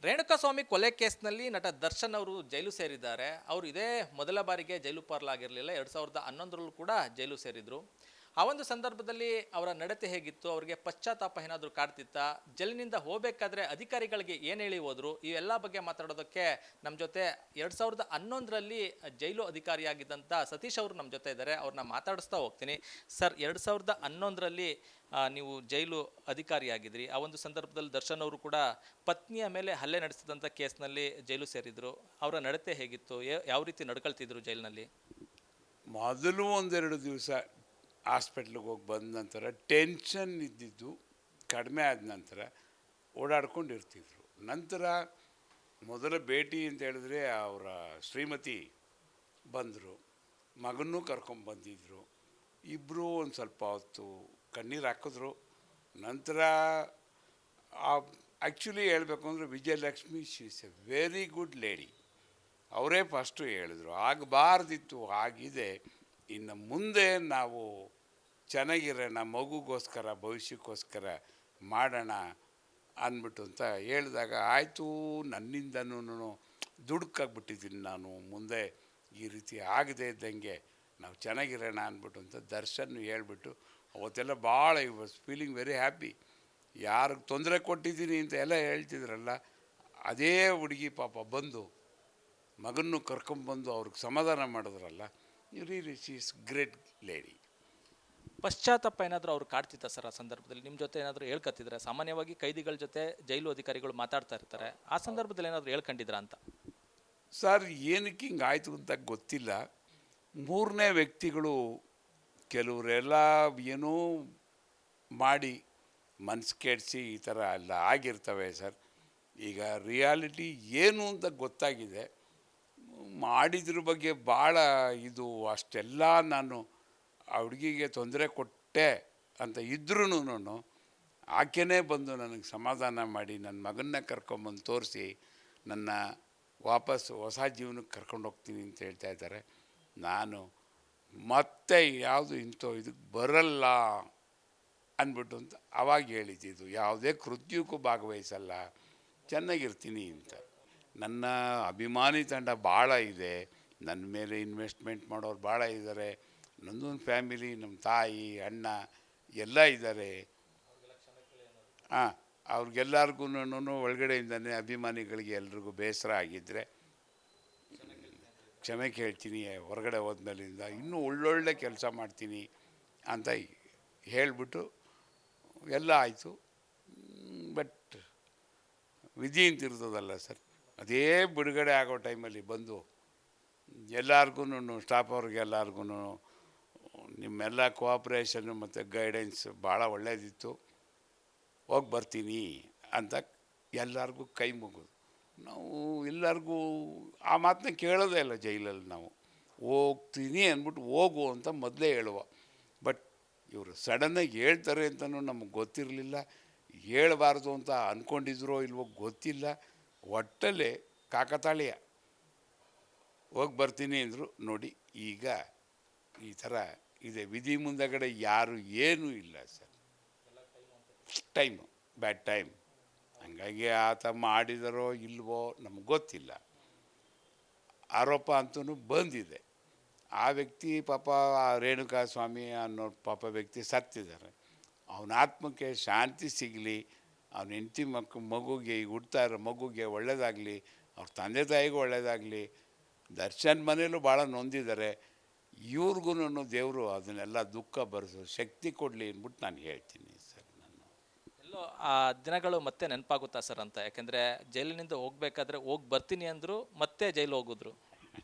ರೇಣುಕಾಸ್ವಾಮಿ ಕೊಲೆ ಕೇಸ್ನಲ್ಲಿ ನಟ ದರ್ಶನ್ ಅವರು ಜೈಲು ಸೇರಿದ್ದಾರೆ. ಅವರು ಇದೇ ಮೊದಲ ಬಾರಿಗೆ ಜೈಲು ಪಾಲಾಗಿರಲಿಲ್ಲ. 2011ರಲ್ಲೂ ಕೂಡ ಜೈಲು ಸೇರಿದ್ರು. ಆ ಒಂದು ಸಂದರ್ಭದಲ್ಲಿ ಅವರ ನಡತೆ ಹೇಗಿತ್ತು, ಅವರಿಗೆ ಪಶ್ಚಾತ್ತಾಪ ಏನಾದರೂ ಕಾಡ್ತಿತ್ತಾ, ಜೈಲಿನಿಂದ ಹೋಗಬೇಕಾದ್ರೆ ಅಧಿಕಾರಿಗಳಿಗೆ ಏನು ಹೇಳಿ ಹೋದ್ರು, ಈ ಎಲ್ಲ ಬಗ್ಗೆ ಮಾತಾಡೋದಕ್ಕೆ ನಮ್ಮ ಜೊತೆ 2011ರಲ್ಲಿ ಜೈಲು ಅಧಿಕಾರಿಯಾಗಿದ್ದಂಥ ಸತೀಶ್ ಅವರು ನಮ್ಮ ಜೊತೆ ಇದ್ದಾರೆ. ಅವ್ರನ್ನ ಮಾತಾಡಿಸ್ತಾ ಹೋಗ್ತೀನಿ. ಸರ್, 2011ರಲ್ಲಿ ನೀವು ಜೈಲು ಅಧಿಕಾರಿಯಾಗಿದ್ರಿ. ಆ ಒಂದು ಸಂದರ್ಭದಲ್ಲಿ ದರ್ಶನ್ ಅವರು ಕೂಡ ಪತ್ನಿಯ ಮೇಲೆ ಹಲ್ಲೆ ನಡೆಸಿದಂಥ ಕೇಸ್ನಲ್ಲಿ ಜೈಲು ಸೇರಿದ್ರು. ಅವರ ನಡತೆ ಹೇಗಿತ್ತು, ಯಾವ ರೀತಿ ನಡ್ಕೊಳ್ತಿದ್ರು ಜೈಲಿನಲ್ಲಿ? ಮೊದಲು ಒಂದೆರಡು ದಿವಸ ಹಾಸ್ಪಿಟ್ಲಿಗೆ ಹೋಗಿ ಬಂದ ನಂತರ ಟೆನ್ಷನ್ ಇದ್ದಿದ್ದು ಕಡಿಮೆ ಆದ ನಂತರ ಓಡಾಡ್ಕೊಂಡಿರ್ತಿದ್ರು. ನಂತರ ಮೊದಲ ಭೇಟಿ ಅಂತ ಹೇಳಿದ್ರೆ ಅವರ ಶ್ರೀಮತಿ ಬಂದರು, ಮಗನೂ ಕರ್ಕೊಂಬಂದಿದ್ರು. ಇಬ್ಬರು ಒಂದು ಸ್ವಲ್ಪ ಹೊತ್ತು ಕಣ್ಣೀರು ಹಾಕಿದ್ರು. ನಂತರ ಆ್ಯಕ್ಚುಲಿ ಹೇಳಬೇಕು ಅಂದರೆ Vijayalakshmi she is A very good lady. ಅವರೇ ಫಸ್ಟು ಹೇಳಿದ್ರು ಆಗಬಾರ್ದಿತ್ತು, ಆಗಿದೆ, ಇನ್ನು ಮುಂದೆ ನಾವು ಚೆನ್ನಾಗಿರೋಣ, ಮಗುಗೋಸ್ಕರ ಭವಿಷ್ಯಕ್ಕೋಸ್ಕರ ಮಾಡೋಣ ಅಂದ್ಬಿಟ್ಟು ಅಂತ ಹೇಳಿದಾಗ ಆಯಿತು. ನನ್ನಿಂದನೂ ದುಡುಕಾಗ್ಬಿಟ್ಟಿದ್ದೀನಿ ನಾನು, ಮುಂದೆ ಈ ರೀತಿ ಆಗದೆ ಇದ್ದಂಗೆ ನಾವು ಚೆನ್ನಾಗಿರೋಣ ಅಂದ್ಬಿಟ್ಟು ಅಂತ ದರ್ಶನ್ ಹೇಳ್ಬಿಟ್ಟು ಅವತ್ತೆಲ್ಲ ಭಾಳ I was feeling very happy. ಯಾರಿಗೆ ತೊಂದರೆ ಕೊಟ್ಟಿದ್ದೀನಿ ಅಂತ ಎಲ್ಲ ಹೇಳ್ತಿದ್ರಲ್ಲ, ಅದೇ ಹುಡುಗಿ ಪಾಪ ಬಂದು ಮಗನ್ನು ಕರ್ಕೊಂಬಂದು ಅವ್ರಿಗೆ ಸಮಾಧಾನ ಮಾಡಿದ್ರಲ್ಲ, really she is great lady. ಪಶ್ಚಾತ್ತಾಪ ಏನಾದರೂ ಅವ್ರು ಕಾಡ್ತಿತ್ತ ಸರ್ ಆ ಸಂದರ್ಭದಲ್ಲಿ? ನಿಮ್ಮ ಜೊತೆ ಏನಾದರೂ ಹೇಳ್ಕತ್ತಿದ್ರೆ? ಸಾಮಾನ್ಯವಾಗಿ ಕೈದಿಗಳ ಜೊತೆ ಜೈಲು ಅಧಿಕಾರಿಗಳು ಮಾತಾಡ್ತಾ ಇರ್ತಾರೆ, ಆ ಸಂದರ್ಭದಲ್ಲಿ ಏನಾದರೂ ಹೇಳ್ಕೊಂಡಿದ್ರ ಅಂತ? ಸರ್, ಏನಕ್ಕೆ ಹಿಂಗೆ ಆಯಿತು ಅಂತ ಗೊತ್ತಿಲ್ಲ. ಮೂರನೇ ವ್ಯಕ್ತಿಗಳು ಕೆಲವರೆಲ್ಲ ಏನೋ ಮಾಡಿ ಮನಸ್ಸು ಕೆಡಿಸಿ ಈ ಥರ ಎಲ್ಲ ಆಗಿರ್ತವೆ ಸರ್. ಈಗ ರಿಯಾಲಿಟಿ ಏನು ಅಂತ ಗೊತ್ತಾಗಿದೆ. ಮಾಡಿದ್ರ ಬಗ್ಗೆ ಭಾಳ ಇದು ಅಷ್ಟೆಲ್ಲ ನಾನು ಆ ಹುಡುಗಿಗೆ ತೊಂದರೆ ಕೊಟ್ಟೆ ಅಂತ ಇದ್ರೂ ಆಕೆನೇ ಬಂದು ನನಗೆ ಸಮಾಧಾನ ಮಾಡಿ ನನ್ನ ಮಗನ್ನ ಕರ್ಕೊಂಬಂದು ತೋರಿಸಿ ನನ್ನ ವಾಪಸ್ಸು ಹೊಸ ಜೀವನಕ್ಕೆ ಕರ್ಕೊಂಡು ಹೋಗ್ತೀನಿ ಅಂತ ಹೇಳ್ತಾ ಇದ್ದಾರೆ. ನಾನು ಮತ್ತೆ ಯಾವುದು ಇಂಥ ಇದಕ್ಕೆ ಬರಲ್ಲ ಅಂದ್ಬಿಟ್ಟು ಅಂತ ಅವಾಗ ಹೇಳಿದ್ದು, ಯಾವುದೇ ಕೃತ್ಯಕ್ಕೂ ಭಾಗವಹಿಸಲ್ಲ, ಚೆನ್ನಾಗಿರ್ತೀನಿ ಅಂತ. ನನ್ನ ಅಭಿಮಾನಿ ತಂಡ ಭಾಳ ಇದೆ, ನನ್ನ ಮೇಲೆ ಇನ್ವೆಸ್ಟ್ಮೆಂಟ್ ಮಾಡೋರು ಭಾಳ ಇದ್ದಾರೆ. ನನ್ನೊಂದು ಫ್ಯಾಮಿಲಿ, ನಮ್ಮ ತಾಯಿ ಅಣ್ಣ ಎಲ್ಲ ಇದ್ದಾರೆ. ಅವ್ರಿಗೆಲ್ಲರಿಗೂ ಒಳಗಡೆಯಿಂದನೇ ಅಭಿಮಾನಿಗಳಿಗೆ ಎಲ್ರಿಗೂ ಬೇಸರ ಆಗಿದ್ದರೆ ಕ್ಷಮೆ ಕೇಳ್ತೀನಿ, ಹೊರಗಡೆ ಹೋದ್ಮೇಲಿಂದ ಇನ್ನೂ ಒಳ್ಳೊಳ್ಳೆ ಕೆಲಸ ಮಾಡ್ತೀನಿ ಅಂತ ಹೇಳಿಬಿಟ್ಟು ಎಲ್ಲ ಆಯಿತು. ಬಟ್ ವಿಧಿ ಅಂತಿರ್ತದಲ್ಲ ಸರ್, ಅದೇ ಬಿಡುಗಡೆ ಆಗೋ ಟೈಮಲ್ಲಿ ಬಂದು ಎಲ್ಲರಿಗೂ, ಸ್ಟಾಫ್ ಅವ್ರಿಗೆಲ್ಲರಿಗೂ ನಿಮ್ಮೆಲ್ಲ ಕೋಆಪ್ರೇಷನ್ನು ಮತ್ತು ಗೈಡೆನ್ಸ್ ಭಾಳ ಒಳ್ಳೆಯದಿತ್ತು, ಹೋಗಿ ಬರ್ತೀನಿ ಅಂತ ಎಲ್ಲರಿಗೂ ಕೈ ಮುಗಿದು ನಾವು ಎಲ್ಲರಿಗೂ ಆ ಮಾತನ್ನ ಕೇಳೋದೇ ಇಲ್ಲ ಜೈಲಲ್ಲಿ. ನಾವು ಹೋಗ್ತೀನಿ ಅಂದ್ಬಿಟ್ಟು ಹೋಗು ಅಂತ ಮೊದಲೇ ಹೇಳುವ. ಬಟ್ ಇವರು ಸಡನ್ನಾಗಿ ಹೇಳ್ತಾರೆ ಅಂತಲೂ ನಮಗೆ ಗೊತ್ತಿರಲಿಲ್ಲ, ಹೇಳಬಾರ್ದು ಅಂತ ಅಂದ್ಕೊಂಡಿದ್ರೋ ಇಲ್ವೋ ಗೊತ್ತಿಲ್ಲ. ಒಟ್ಟಲ್ಲೇ ಕಾಕತಾಳೀಯ ಹೋಗಿ ಬರ್ತೀನಿ ಅಂದರು. ನೋಡಿ ಈಗ ಈ ಥರ ಇದೆ. ವಿಧಿ ಮುಂದಗಡೆ ಯಾರು ಏನೂ ಇಲ್ಲ ಸರ್. ಟೈಮು ಬ್ಯಾಡ್ ಟೈಮ್, ಹಾಗಾಗಿ ಆತ ಮಾಡಿದರೋ ಇಲ್ವೋ ನಮಗೆ ಗೊತ್ತಿಲ್ಲ. ಆರೋಪ ಅಂತೂ ಬಂದಿದೆ. ಆ ವ್ಯಕ್ತಿ ಪಾಪ ರೇಣುಕಾಸ್ವಾಮಿ ಅನ್ನೋ ಪಾಪ ವ್ಯಕ್ತಿ ಸತ್ತಿದ್ದಾರೆ. ಅವನ ಆತ್ಮಕ್ಕೆ ಶಾಂತಿ ಸಿಗಲಿ, ಅವನ ಹೆಂಡತಿ ಮಗುಗೆ, ಈಗ ಹುಡ್ತಾ ಇರೋ ಮಗುಗೆ ಒಳ್ಳೆಯದಾಗಲಿ, ಅವ್ರ ತಂದೆ ತಾಯಿಗೂ ಒಳ್ಳೆಯದಾಗಲಿ. ದರ್ಶನ್ ಮನೇಲೂ ಭಾಳ ನೊಂದಿದ್ದಾರೆ. ಇವ್ರಿಗೂ ದೇವರು ಅದನ್ನೆಲ್ಲ ದುಃಖ ಬರೆಸೋ ಶಕ್ತಿ ಕೊಡಲಿ ಅಂದ್ಬಿಟ್ಟು ನಾನು ಹೇಳ್ತೀನಿ ಸರ್. ನಾನು ಎಲ್ಲೋ ಆ ದಿನಗಳು ಮತ್ತೆ ನೆನಪಾಗುತ್ತಾ ಸರ್ ಅಂತ? ಯಾಕೆಂದರೆ ಜೈಲಿನಿಂದ ಹೋಗ್ಬೇಕಾದ್ರೆ ಹೋಗಿ ಬರ್ತೀನಿ ಅಂದರು, ಮತ್ತೆ ಜೈಲು ಹೋಗಿದ್ರು.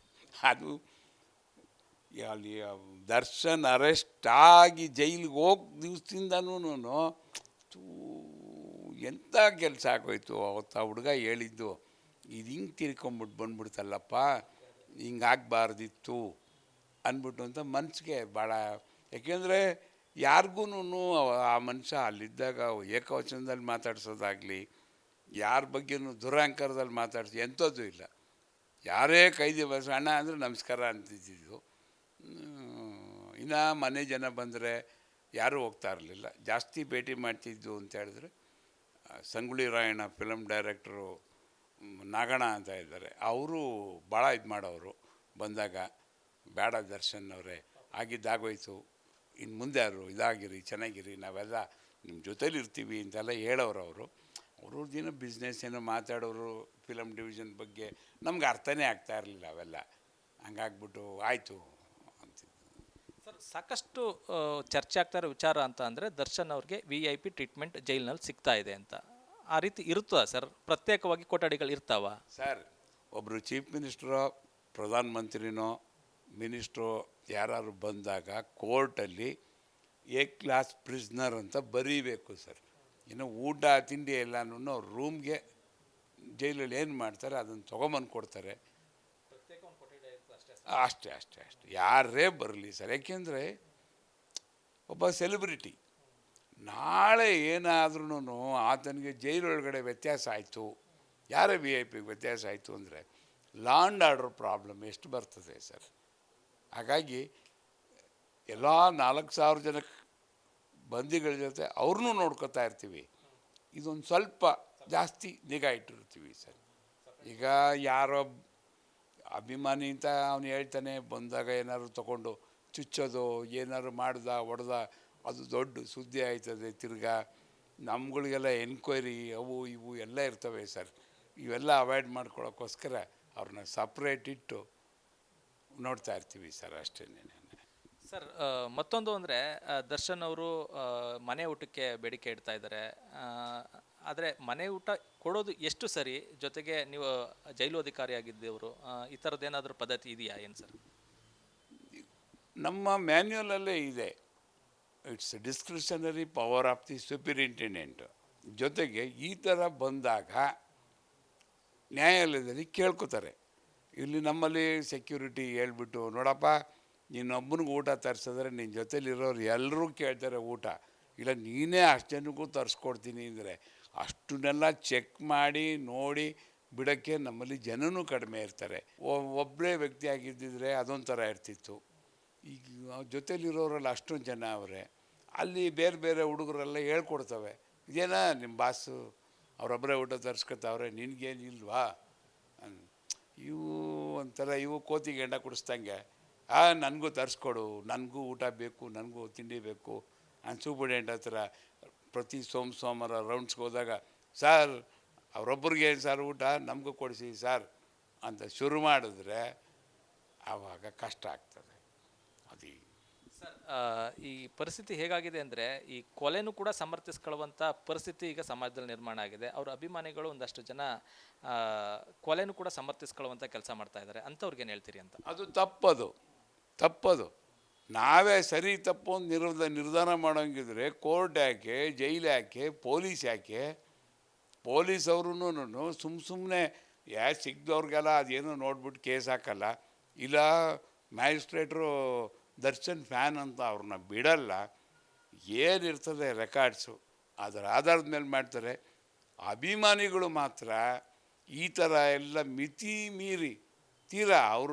ಅದು ಅಲ್ಲಿ ದರ್ಶನ್ ಅರೆಸ್ಟ್ ಆಗಿ ಜೈಲಿಗೆ ಹೋಗಿ ದಿವಸದಿಂದನೂ ಎಂಥ ಕೆಲಸ ಆಗೋಯ್ತು. ಅವತ್ತು ಆ ಹುಡುಗ ಹೇಳಿದ್ದು, ಇದು ಹಿಂಗೆ ತಿರ್ಕೊಂಬಿಟ್ಟು ಬಂದ್ಬಿಡ್ತಲ್ಲಪ್ಪ, ಹಿಂಗಾಗಬಾರ್ದಿತ್ತು ಅಂದ್ಬಿಟ್ಟು ಅಂತ ಮನಸ್ಸಿಗೆ ಭಾಳ. ಯಾಕೆಂದರೆ ಯಾರಿಗೂ ಆ ಮನುಷ್ಯ ಅಲ್ಲಿದ್ದಾಗ ಏಕವಚನದಲ್ಲಿ ಮಾತಾಡ್ಸೋದಾಗಲಿ, ಯಾರ ಬಗ್ಗೆನೂ ದುರಹಂಕಾರದಲ್ಲಿ ಮಾತಾಡ್ಸಿ ಎಂಥದ್ದು ಇಲ್ಲ. ಯಾರೇ ಕೈದಿ ಅಣ್ಣ ಅಂದರೆ ನಮಸ್ಕಾರ ಅಂತಿದ್ದು. ಇನ್ನು ಮನೆ ಜನ ಬಂದರೆ ಯಾರೂ ಹೋಗ್ತಾ ಇರಲಿಲ್ಲ, ಜಾಸ್ತಿ ಭೇಟಿ ಮಾಡ್ತಿದ್ದು ಅಂತ ಹೇಳಿದ್ರೆ ಸಂಗೊಳ್ಳಿ ರಾಯಣ್ಣ ಫಿಲಮ್ ಡೈರೆಕ್ಟ್ರು ನಾಗಣ್ಣ ಅಂತ ಇದ್ದಾರೆ, ಅವರು ಭಾಳ ಇದು ಮಾಡೋರು. ಬಂದಾಗ ಬೇಡ ದರ್ಶನ್ ಅವರೇ, ಆಗಿದ್ದಾಗೋಯ್ತು, ಇನ್ನು ಮುಂದೆ ಅವರು ಇದಾಗಿರಿ, ಚೆನ್ನಾಗಿರಿ, ನಾವೆಲ್ಲ ನಿಮ್ಮ ಜೊತೇಲಿ ಇರ್ತೀವಿ ಅಂತೆಲ್ಲ ಹೇಳೋರು ಅವರು. ಅವ್ರದ್ದೇನೋ ಬಿಸ್ನೆಸ್ ಏನೋ ಮಾತಾಡೋರು ಫಿಲಮ್ ಡಿವಿಷನ್ ಬಗ್ಗೆ, ನಮ್ಗೆ ಅರ್ಥನೇ ಆಗ್ತಾ ಇರಲಿಲ್ಲ ಅವೆಲ್ಲ. ಹಂಗಾಗ್ಬಿಟ್ಟು ಆಯಿತು ಅಂತಿದ್ದು. ಸರ್, ಸಾಕಷ್ಟು ಚರ್ಚೆ ಆಗ್ತಾ ಇರೋ ವಿಚಾರ ಅಂತ ಅಂದರೆ ದರ್ಶನ್ ಅವ್ರಿಗೆ VIP ಟ್ರೀಟ್ಮೆಂಟ್ ಜೈಲಿನಲ್ಲಿ ಸಿಗ್ತಾ ಇದೆ ಅಂತ. ಆ ರೀತಿ ಇರುತ್ತಾ ಸರ್? ಪ್ರತ್ಯೇಕವಾಗಿ ಕೊಠಡಿಗಳು ಇರ್ತಾವ? ಸರ್, ಒಬ್ಬರು ಚೀಫ್ ಮಿನಿಸ್ಟ್ರೋ, ಪ್ರಧಾನ ಮಂತ್ರಿನೋ, ಮಿನಿಸ್ಟ್ರೋ ಯಾರು ಬಂದಾಗ ಕೋರ್ಟಲ್ಲಿ ಕ್ಲಾಸ್ ಪ್ರಿಸ್ನರ್ ಅಂತ ಬರೀಬೇಕು ಸರ್. ಇನ್ನು ಊಟ ತಿಂಡಿ ಎಲ್ಲನೂ ರೂಮ್ಗೆ ಜೈಲಲ್ಲಿ ಏನು ಮಾಡ್ತಾರೆ ಅದನ್ನು ತೊಗೊಂಬಂದು ಕೊಡ್ತಾರೆ. ಅಷ್ಟೇ ಅಷ್ಟೇ ಅಷ್ಟೇ, ಯಾರೇ ಬರಲಿ ಸರ್. ಯಾಕೆಂದರೆ ಒಬ್ಬ ಸೆಲೆಬ್ರಿಟಿ ನಾಳೆ ಏನಾದ್ರೂ ಆತನಿಗೆ ಜೈಲೊಳಗಡೆ ವ್ಯತ್ಯಾಸ ಆಯಿತು, ಯಾರೇ VIP ವ್ಯತ್ಯಾಸ ಆಯಿತು ಅಂದರೆ ಲಾ ಆ್ಯಂಡ್ ಆರ್ಡರ್ ಪ್ರಾಬ್ಲಮ್ ಎಷ್ಟು ಬರ್ತದೆ ಸರ್. ಹಾಗಾಗಿ ಎಲ್ಲ 4,000 ಜನ ಬಂದಿಗಳ ಜೊತೆ ಅವ್ರನ್ನೂ ನೋಡ್ಕೊತಾ ಇರ್ತೀವಿ. ಇದೊಂದು ಸ್ವಲ್ಪ ಜಾಸ್ತಿ ನಿಗಾ ಇಟ್ಟಿರ್ತೀವಿ ಸರ್. ಈಗ ಯಾರೋ ಅಭಿಮಾನಿ ಅಂತ ಅವನು ಹೇಳ್ತಾನೆ, ಬಂದಾಗ ಏನಾದ್ರು ತೊಗೊಂಡು ಚುಚ್ಚೋದು, ಏನಾದ್ರು ಮಾಡ್ದ ಹೊಡೆದ, ಅದು ದೊಡ್ಡ ಸುದ್ದಿ ಆಯ್ತದೆ. ತಿರ್ಗಾ ನಮ್ಗಳಿಗೆಲ್ಲ ಎನ್ಕ್ವೈರಿ ಅವು ಇವು ಎಲ್ಲ ಇರ್ತವೆ ಸರ್. ಇವೆಲ್ಲ ಅವಾಯ್ಡ್ ಮಾಡ್ಕೊಳ್ಳೋಕ್ಕೋಸ್ಕರ ಅವ್ರನ್ನ ಸಪ್ರೇಟ್ ಇಟ್ಟು ನೋಡ್ತಾ ಇರ್ತೀವಿ ಸರ್, ಅಷ್ಟೇ. ಸರ್, ಮತ್ತೊಂದು ಅಂದರೆ ದರ್ಶನ್ ಅವರು ಮನೆ ಊಟಕ್ಕೆ ಬೇಡಿಕೆ ಇಡ್ತಾ ಇದ್ದಾರೆ. ಆದರೆ ಮನೆ ಊಟ ಕೊಡೋದು ಎಷ್ಟು ಸರಿ? ಜೊತೆಗೆ ನೀವು ಜೈಲು ಅಧಿಕಾರಿಯಾಗಿದ್ದವರು, ಈ ಥರದ್ದೇನಾದರೂ ಪದ್ಧತಿ ಇದೆಯಾ ಏನು ಸರ್? ನಮ್ಮ ಮ್ಯಾನ್ಯುಯಲಲ್ಲೇ ಇದೆ, it's discretionary power of the superintendent. ಜೊತೆಗೆ ಈ ಥರ ಬಂದಾಗ ನ್ಯಾಯಾಲಯದಲ್ಲಿ ಕೇಳ್ಕೊತಾರೆ. ಇಲ್ಲಿ ನಮ್ಮಲ್ಲಿ ಸೆಕ್ಯೂರಿಟಿ ಹೇಳ್ಬಿಟ್ಟು, ನೋಡಪ್ಪ ನೀನೊಬ್ಬನಿಗೆ ಊಟ ತರಿಸಿದ್ರೆ ನಿನ್ನ ಜೊತೇಲಿರೋರು ಎಲ್ಲರೂ ಕೇಳ್ತಾರೆ ಊಟ, ಇಲ್ಲ ನೀನೇ ಅಷ್ಟು ಜನಕ್ಕೂ ತರಿಸ್ಕೊಡ್ತೀನಿ ಅಂದರೆ ಅಷ್ಟನ್ನೆಲ್ಲ ಚೆಕ್ ಮಾಡಿ ನೋಡಿ ಬಿಡೋಕ್ಕೆ ನಮ್ಮಲ್ಲಿ ಜನನೂ ಕಡಿಮೆ ಇರ್ತಾರೆ. ಒಬ್ಬರೇ ವ್ಯಕ್ತಿ ಆಗಿದ್ದಿದ್ರೆ ಅದೊಂಥರ ಇರ್ತಿತ್ತು. ಈಗ ಜೊತೇಲಿರೋರೆಲ್ಲ ಅಷ್ಟೊಂದು ಜನ ಅವರೇ, ಅಲ್ಲಿ ಬೇರೆ ಬೇರೆ ಹುಡುಗರೆಲ್ಲ ಹೇಳ್ಕೊಡ್ತವೆ, ಇದೇನ ನಿಮ್ಮ ಬಾಸು ಅವರೊಬ್ಬರೇ ಊಟ ತರಿಸ್ಕೊತಾವ್ರೆ, ನಿನಗೇನಿಲ್ವಾ? ಇವು ಒಂಥರ ಇವು ಕೋತಿಗೆ ಎಂಡ ಕುಡಿಸ್ದಂಗೆ, ನನಗೂ ತರಿಸ್ಕೊಡು, ನನಗೂ ಊಟ ಬೇಕು, ನನಗೂ ತಿಂಡಿ ಬೇಕು. ಸೂಪರ್ಡೆಂಟ್ ಹತ್ರ ಪ್ರತಿ ಸೋಮವಾರ ರೌಂಡ್ಸ್ಗೆ ಹೋದಾಗ, ಸರ್ ಅವರೊಬ್ಬರಿಗೆ ಸರ್ ಊಟ ನಮಗೂ ಕೊಡಿಸಿ ಸರ್ ಅಂತ ಶುರು ಮಾಡಿದ್ರೆ ಆವಾಗ ಕಷ್ಟ ಆಗ್ತದೆ. ಅದು ಸರ್, ಈ ಪರಿಸ್ಥಿತಿ ಹೇಗಾಗಿದೆ ಅಂದರೆ ಈ ಕೊಲೆನೂ ಕೂಡ ಸಮರ್ಥಿಸ್ಕೊಳ್ಳುವಂಥ ಪರಿಸ್ಥಿತಿ ಈಗ ಸಮಾಜದಲ್ಲಿ ನಿರ್ಮಾಣ ಆಗಿದೆ. ಅವರ ಅಭಿಮಾನಿಗಳು ಒಂದಷ್ಟು ಜನ ಕೊಲೆನೂ ಕೂಡ ಸಮರ್ಥಿಸ್ಕೊಳ್ಳುವಂಥ ಕೆಲಸ ಮಾಡ್ತಾ ಇದ್ದಾರೆ. ಅಂಥವ್ರಿಗೇನು ಹೇಳ್ತೀರಿ ಅಂತ? ಅದು ತಪ್ಪದು. ನಾವೇ ಸರಿ ತಪ್ಪು ಅಂತ ನಿರ್ಧಾರ ಮಾಡೋಂಗಿದ್ರೆ ಕೋರ್ಟ್ ಯಾಕೆ, ಜೈಲು ಯಾಕೆ, ಪೊಲೀಸ್ ಯಾಕೆ? ಪೊಲೀಸವ್ರೂ ಸುಮ್ಮನೆ ಸಿಗ್ದವ್ರಿಗೆಲ್ಲ ಅದೇನೋ ನೋಡ್ಬಿಟ್ಟು ಕೇಸ್ ಹಾಕಲ್ಲ, ಇಲ್ಲ ಮ್ಯಾಜಿಸ್ಟ್ರೇಟ್ರು ದರ್ಶನ್ ಫ್ಯಾನ್ ಅಂತ ಅವ್ರನ್ನ ಬಿಡಲ್ಲ. ಏನಿರ್ತದೆ ರೆಕಾರ್ಡ್ಸು ಅದರ ಆಧಾರದ ಮೇಲೆ ಮಾಡ್ತಾರೆ. ಅಭಿಮಾನಿಗಳು ಮಾತ್ರ ಈ ಥರ ಎಲ್ಲ ಮಿತಿ ಮೀರಿ ತೀರಾ ಅವರು